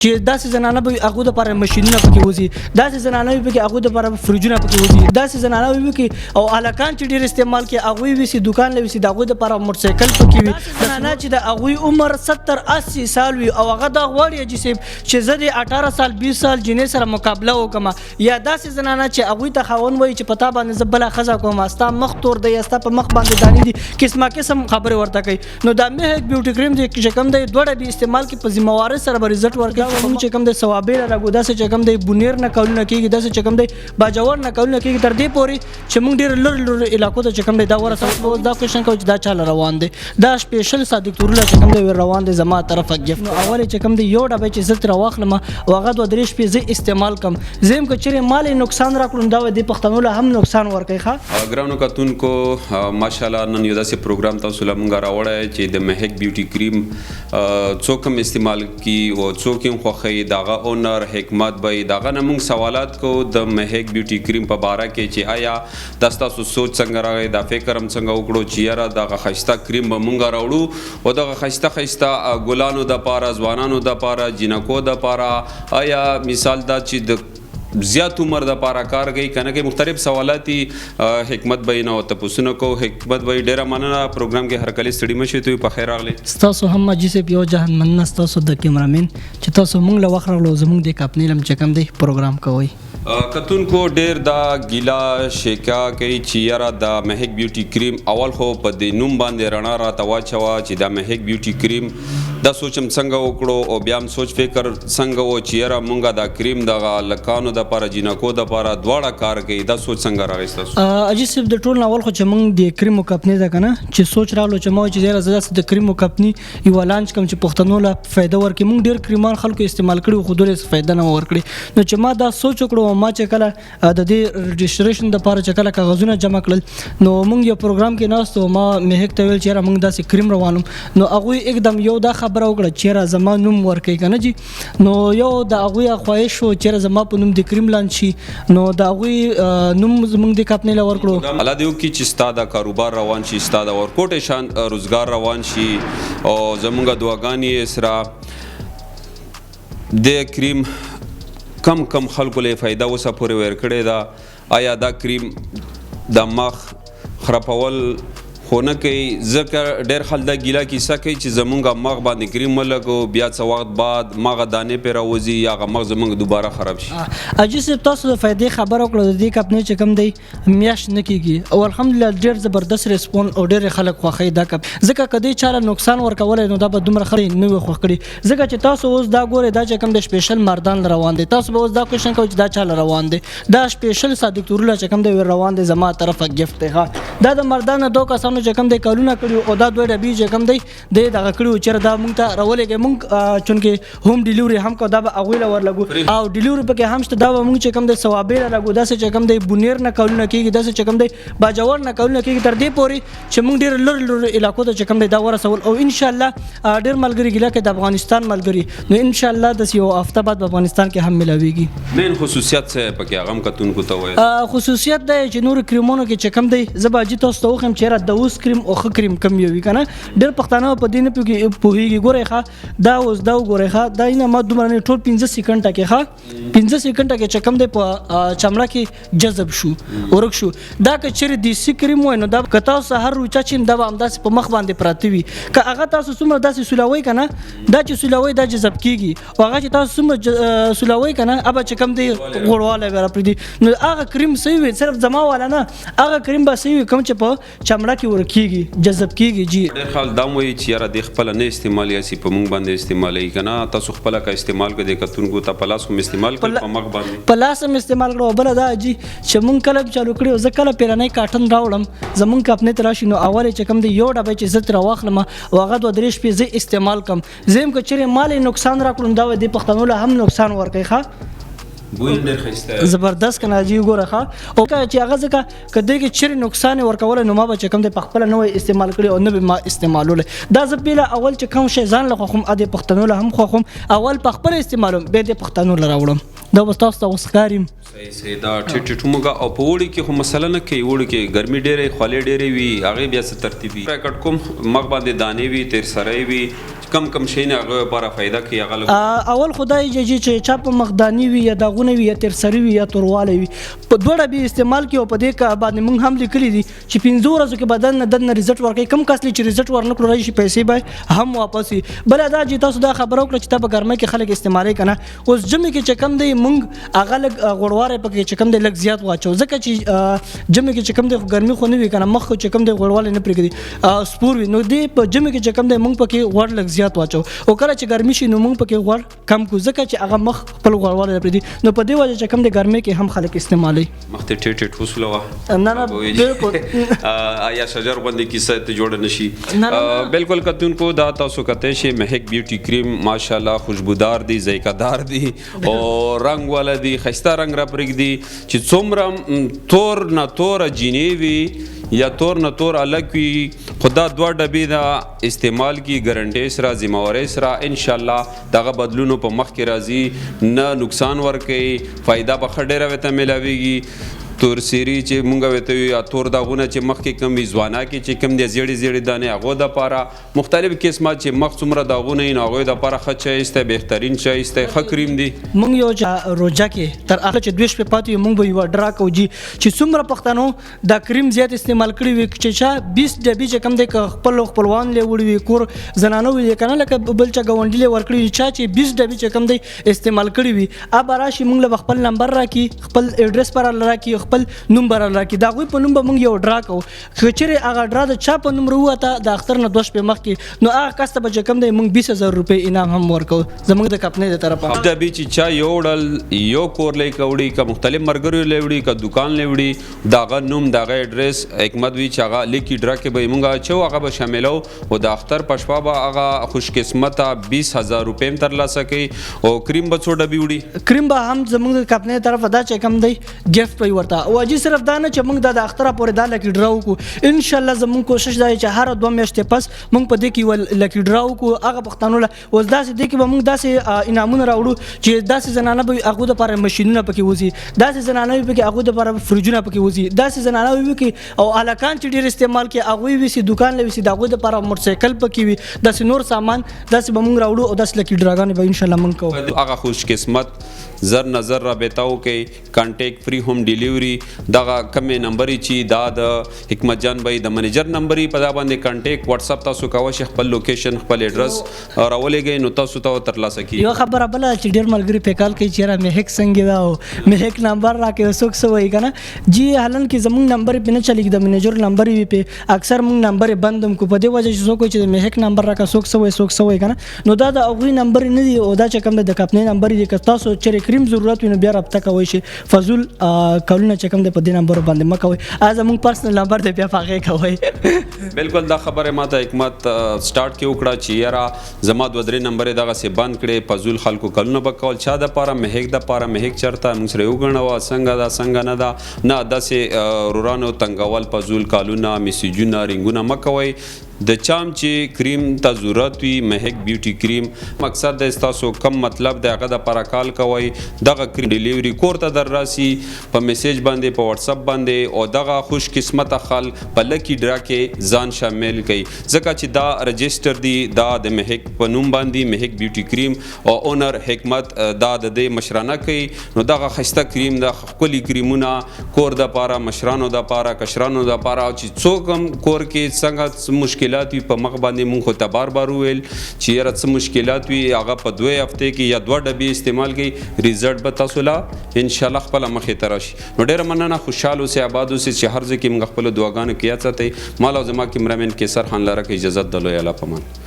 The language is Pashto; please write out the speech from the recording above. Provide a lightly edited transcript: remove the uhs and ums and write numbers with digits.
چې داسې زنانه به هغه د لپاره ماشینونه پکې وځي، داسې زنانه به پکې هغه د لپاره فریجونه پکې وځي، داسې زنانه به پکې او الکان چې ډیر استعمال کې هغه وي سي دکان لوي سي دغه د لپاره موټرسایکل پکې وي. زنانه چې د هغه عمر 70-80 سال وي او هغه د غوړي چې زه د 18 سال 20 سال جنې سره مقابله وکم، یا داسې زنانه چې هغه ته خاون وي چې پتا باندې زبله خزا کوم استا مخ تور دی استا په مخ باندې دانی دي قسمه قسم خبره ورته کوي. نو دا مهک بیوټي کریم دی چې کوم دی دوړه به استعمال کې په ذمہواری سره به رزلټ ورکړي. چې کوم د ثوابه راغو داسې چې کوم د بونیر نه کولونه کیږي، داسې چې کوم د باجوړ نه کولونه کیږي، تر دې پوري چې موږ ډیر لر علاقو ته چې کوم دا ورسره دا کوشش کوي چې دا چاله روان دي. دا سپیشل صادق تورله چې کوم دی روان دي زما طرفه گیفت. نو اول چې کوم دی یو ډبه چې زت راوخلم او هغه د درېش په زی استعمال کم زم کو چیرې مال نقصان راکړم دا د پښتنو له هم نقصان ورکړي. ښه ګرانو کتونکو ماشاءالله نن یو داسې پروګرام تاسو له مونږ راوړی چې د مهک بیوټي کریم څوک هم استعمال کی او څوک هم خوښوي دغه اونر حکمت به دغه نه مونږ سوالات کو د مهک بیوټي کریم په باره کې چې آیا تاسو سوچ څنګه راغی، دا فکر هم څنګه وکړو چې یاره دغه خسته کریم به مونږ راوړو او دغه خسته ګلانو د پاره ځوانانو د پاره جنکو د پاره آیا مثال دا چې د زیات عمر د پاره کار کوي کنه کې مختلف سوالاتي حکمت بینه او تاسو کو حکمت به ډیره مننه پروګرام کې هر کله ستړي مشي ته په خیر راغلی. تاسو هم جسه یو جهان مننه تاسو د کیمرامین چې تاسو مونږ له وخت راغلو زمونږ د کاپنی لم چکم دی پروګرام کوي. کتونکو ډیر دا ګیلا شیکا کوي چې یاره د مهک بیوټي کریم اول خو په د نوم باندې رڼا را تواچوا چې د مهک بیوټي کریم دا سوچم څنګه وکړو او بیا هم سوچ فکر څنګه و چې یاره مونږه دا کریم دغه لکانو د پاره جنکو د پاره دواړه کار کوي دا سوچ څنګه راغی تاسو؟ اجي صرف د ټول اول خو چې مونږ د کریمو کمپنی ده کنه چې سوچ راغلو چې مو چې ډیر زړه د کریمو کمپنی یو لانچ کوم چې پښتنو له فائدہ ورکړي. مونږ ډیر کریمان خلکو استعمال کړي خو ډیر فائدہ نه ورکړي. نو چې ما دا سوچ وکړو ما چې کله د دې رجسټریشن د پاره چې کله کاغذونه جمع کړل نو مونږ یو پروګرام کې ناستو ما مهک ته ویل چې مونږ داسې کریم روانم نو هغه एकदम یو دا خبره وکړه چې زما نوم ورکړي کنه جی. نو یو د هغه خواهش شو چې زما په نوم د کریم لانچ شي نو دا هغه نوم زمونږ د کاپنی لا ورکړو. الله دې وکړي چې ستاسو کاروبار روان شي، ستاسو ورکوټ شان روزګار روان شي او زمونږ دعاګانې سره د کریم کم خلکو له فائدہ وسه پورې ورکړي دا آیا دا کریم د مخ خرپول خونه کوي ځکه ډېر خلک دا ګیله کیسه کوي چې زمونږ مغ باندې کریم ولګو بیا څه وخت بعد مغه دانې پې راوځي یا هغه مغ زمونږ دوباره خراب شي. اجي صرف تاسو د فائدې خبره وکړه د دې کمپنۍ چې کوم دی میاشت نه کیږي او الحمدلله ډېر زبردست ریسپون او ډېر خلک خوښوي دا کپ ځکه کدی چاله نقصان ورکولی نو دا به دومره خلک نه وي خوښ کړي ځکه چې تاسو اوس دا ګورئ دا چې کوم د سپیشل مردان روان دی تاسو به اوس دا کوشش کوئ چې دا چاله روان دی دا سپیشل صادق تورله چې کوم دی روان دی زما طرفه گیفت دی. دا د مردان دوه کسانو چې کوم دی کلونه کړي او دا دوه ډبې چې کوم دی د دغه کړي چې دا مونږ ته راولېږي مونږ چونکې هوم ډیلیوري هم کو دا به هغوی له ورلګو او ډیلیوري پکې هم شته دا به مونږ چې کوم دی ثوابې راګو داسې چې کوم دی بونیر نه کولونه کېږي داسې چې کوم دی باجوړ نه کولونه کېږي تر دې پورې چې مونږ ډېر لر علاقو ته چې کوم دی دا ورسول او انشاءالله ډېر ملګري ګیله کې د افغانستان ملګري نو انشاءالله د یو هفته بعد په افغانستان کې هم ملاویږي. مین خصوصیت څه پکې هغه هم کتونکو ته وایي؟ خصوصیت دا چې نور کریمونو کې چې کوم دی زه به اجي تاسو ته وښیم چې د اوس کریم او ښه کریم کم یوي کنه ډېر پښتانه په دې نه پوهېږي. ګورئ ښه دا اوس دا وګورئ ښه دا نه ما دومره نه ټول 15 سکنډه کې ښه 15 سکنډه کې چې کوم دی په چمړه کې جذب شو ورک شو. دا که چیرې دیسي کریم وای نو دا که تاسو هر روچا چې دا به همداسې په مخ باندې پراته وي که هغه تاسو څومره داسې سولوئ که نه دا چې سولوئ دا جذب کېږي او هغه چې تاسو څومره سولوئ که نه هغه چې کوم دی غوړوالی به راپرېږدي نو هغه کریم صحیح وي صرف زما والا نه هغه کریم به صحیح وي کوم چې په چمړه کې ورک کېږي جذب کېږي. جی ډېر خلک دا وایي چې یاره دې خپله نه استعمالوي هسې په موږ باندې استعمالوي که نه تاسو خپله که استعمال کړئ د کتونکو ته په لاس هم استعمال کړئ په مخ باندې په لاس هم استعمال کړو. بله دا جي چې مونږ کله چالو کړي او زه کله پیرنی کاټن راوړم زمونږ کمپنۍ ته راشي نو اول چې کوم دی یو ډبه چې زه ترې واخلم او هغه 2-3 شپې زه استعمال کړم زه هم که چیرې مال نقصان راکړم دا د پښتنو له هم نقصان ورکوي. ښه بوی ډېر ښایسته زبردست کنه جی ګوره ښه او که چې هغه ځکه که دې کې چیرې نقصان ورکولی نو ما به چې کوم دی په خپله نه وی استعمال کړي او نه به ما استعمالولی دا زه بیله اول چې کوم شی ځان له خوښوم د پښتنو له هم خوښوم اول په خپله استعمالوم بیا د پښتنو له راوړم دا به تاسو ته اوس ښکاریم. صحیح دا ټیټ موږ او په وړي کې خو مسله نه کوي وړي کې ګرمي ډېرې خولې ډېرې وي هغې بیا څه ترتیب وي کټ کوم مخ باندې دانې وي تیر سری وي کم شي نه هغه لپاره فایده کوي هغه اول خدای چې چا په مخدانی وي یا داغونه وي یا ترسری وي یا تورواله وي په دوه ډبې استعمال کوي او په دې کا باندې موږ هم لیکلي دي چې 15 ورځو کې بدن نه دنه ریزلټ ورکړي کم کس چې ریزلټ ورنکړو راشي پیسې به هم واپس وي بل دا چې تاسو دا خبرو کړ چې په ګرمۍ کې خلک استعمالي کنه اوس جمع کې چې کم دی موږ هغه لګ غوړواره پکې چې کم دی لګ زیات واچو ځکه چې جمع کې چې کم دی ګرمي خو نه وي کنه مخ چې کم دی غوړواله نه پرېږدي سپور وي نو دې په جمع کې چې کم دی موږ پکې غوړ لګ زیات واچو او کله چې ګرمي شي نو موږ پکې غوړ کم کو ځکه چې هغه مخ خپل غوړواله نه پرېږدي نو په دې وجه چې کم دی ګرمۍ کې هم خلک استعمالي مخ ته ټیټ وسوله نه بالکل آیا شجر باندې کیسه ته جوړ نشي بالکل کتونکو دا تاسو کته شي مهک بیوټي کریم ماشاءالله خوشبودار دی ذایقه دار دی او رنگ والا دی خسته رنگ را پرېږدي چې څومره تور نه تور جینې وي یا تور نه تور الګ وي خدا دوه ډبې دا استعمال کی ګارنټي سره ذمہواری سره ان شاء الله دغه بدلونو په مخ کې راځي نه نقصان ورکړي فائدہ به خډېره وته ملاويږي تور سيري چې مونږ وته یا تور داغونه چې مخ کې کم وي ځوانه کې چې کم دي زیړې دانه هغه د پاره مختلف قسمه چې مخ څومره داغونه نه هغه د پاره خچه است بهترین شي است خکریم دي مونږ یو روجا کې تر هغه چې دوش په پاتې مونږ به یو ډرا کوجی چې څومره پښتنو دا کریم زیات استعمال کړی وي چې 20 ډبې چې کم دی خپلوان له وړي وي کور زنانو وي کنه لکه بل چا غونډي له ورکړي چې 20 ډبې چې کم دی استعمال کړی وي اب راشي مونږ له خپل نمبر راکې خپل اډرس پر راکې خپل نوم بر راکې دا غوي په نوم به مونږ یو ډرا کوو خچره هغه ډرا د چا په نوم وروته د اختر نه دوش په مخ کې نو هغه کس ته به کم دی مونږ 20000 روپے انعام هم ورکو زموږ د کمپنۍ د طرفه د بي چې چا یو ډل یو کور لې کوړي کا مختلف مرګري لې کا دکان لې داغه نوم داغه اډرس حکمت وی چې هغه لیکي ډرا کې به مونږه چې هغه به شاملو او د اختر پښپا به هغه خوش قسمته 20000 روپے تر لا سکی او کریم به څو ډبي وړي کریم به هم زموږ د کمپنۍ طرفه دا چې کم دی گیفت پي ورته او اجي صرف دا نه چې موږ د اختر پورې دا لکی ډراو کو ان شاء الله زموږ کوشش دی چې هر 2 میاشتې پس موږ په دې کې لکی ډراو کو هغه پښتنو له ول داسې دې کې موږ داسې انعامونه راوړو چې داسې زنانه به هغه د لپاره ماشينونه پکې وځي داسې زنانه به هغه د لپاره فریجونه پکې وځي داسې زنانه به کې او الکان چې ډیر استعمال کې هغه وي سي دکان لوي سي دغه د لپاره موټرسایکل پکې وي داسې نور سامان داسې به موږ راوړو او داسې لکی ډراګان به ان شاء الله موږ کوو هغه خوش قسمت زر نظر رابطه وکي کانټیکټ فری ہوم ډیلیوري دغه کمې نمبر چې دا د حکمت جان بھائی د منیجر نمبر په دا باندې کانټیکټ واتس اپ تاسو کوئ خپل لوکیشن خپل اډرس راولېږئ نو تاسو ته ترلاسه کی یو خبره بل چې ډیر ملګری په کال کې چیرې مې هک څنګه دا او مې هک نمبر راکې وسوک سوې کنه جی حالن کې زموږ نمبر په نه چلیږي د منیجر نمبر وی په اکثر موږ نمبر بندم کو په دې وجه چې څوک چې مې هک نمبر راکې سوک سوې کنه نو دا د اوغوي نمبر نه دی او دا چې کوم د کمپنۍ نمبر دی که تاسو چې کریم ضرورت ویني بیا رابطه کوئ شي فضول کولونه چې کوم د په دې نمبر باندې مکوئ از موږ پرسنل نمبر دی بیا فاغه کوئ بالکل دا خبره ماته حکمت سٹارټ کې وکړه چې یاره زما د درې نمبر دغه سي بند کړي فضول خلکو کولونه بکول چا د پاره مهک د پاره مهک چرته موږ سره وګڼو څنګه دا څنګه نه دا نه داسې رورانو تنګول فضول کولونه میسیجونه رنگونه مکوئ د چام چې کریم ته ضرورت وي مهک بیوټي کریم مقصد د تاسو کم مطلب د هغه د پراکال کوي دغه کریم ډیلیوري کور ته در راسي په میسج باندې په واتس اپ باندې او دغه خوش قسمت خل په لکی ډرا کې ځان شامل کړي ځکه چې دا رجستر دی دا د مهک په نوم باندې مهک بیوټي کریم او اونر حکمت دا د مشرانه کوي نو دغه خسته کریم د خپل کریمونه کور د پاره مشرانو د پاره کشرانو د پاره چې څوک کور کې څنګه مشکل وي په مخ باندې مونږ خو ته بار ویل چې یاره څه مشکلات وي هغه په 2 هفته کې یا 2 ډبې استعمال کړي ریزلټ به تاسو له ان شاء الله خپل مخې ته راشي نو ډېره مننه خوشحال اوسئ آباد اوسئ چې هر ځای کې موږ خپل دعاګانې کیا چاته مال او زما کیمرامین کیسر خان لره کې اجازه دلوي الله پامان